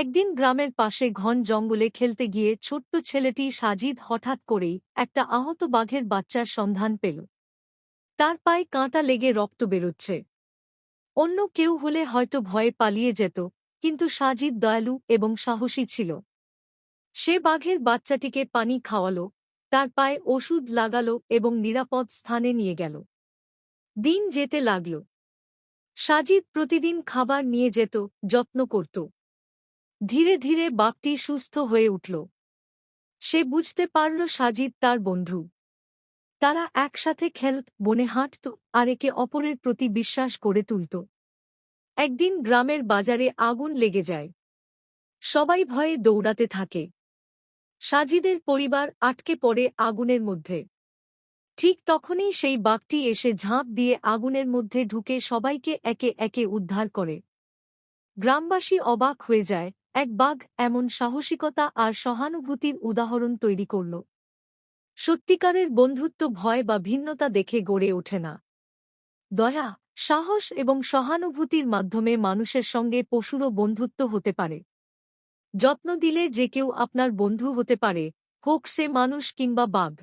একদিন গ্রামের পাশে ঘন জঙ্গলে খেলতে গিয়ে ছোট্ট ছেলেটি সাজিদ হঠাৎ করেই একটা আহত বাঘের বাচ্চার সন্ধান পেল। তার পায়ে কাঁটা লেগে রক্ত বেরোচ্ছে। অন্য কেউ হলে হয়তো ভয়ে পালিয়ে যেত, কিন্তু সাজিদ দয়ালু এবং সাহসী ছিল। সে বাঘের বাচ্চাটিকে পানি খাওয়ালো, তার পায়ে ওষুধ লাগালো এবং নিরাপদ স্থানে নিয়ে গেল। দিন যেতে লাগল। সাজিদ প্রতিদিন খাবার নিয়ে যেত, যত্ন করত। ধীরে ধীরে বাঘটি সুস্থ হয়ে উঠল। সে বুঝতে পারল সাজিদ তার বন্ধু। তারা একসাথে খেলত, বনে হাঁটত, আর একে অপরের প্রতি বিশ্বাস গড়ে তুলত। একদিন গ্রামের বাজারে আগুন লেগে যায়। সবাই ভয়ে দৌড়াতে থাকে। সাজিদের পরিবার আটকে পড়ে আগুনের মধ্যে। ঠিক তখনই সেই বাঘটি এসে ঝাঁপ দিয়ে আগুনের মধ্যে ঢুকে সবাইকে একে একে উদ্ধার করে। গ্রামবাসী অবাক হয়ে যায়, এক বাঘ এমন সাহসিকতা আর সহানুভূতির উদাহরণ তৈরি করল। সত্যিকারের বন্ধুত্ব ভয় বা ভিন্নতা দেখে গড়ে ওঠে না। দয়া, সাহস এবং সহানুভূতির মাধ্যমে মানুষের সঙ্গে পশুরও বন্ধুত্ব হতে পারে। যত্ন দিলে যে কেউ আপনার বন্ধু হতে পারে, হোক সে মানুষ কিংবা বাঘ।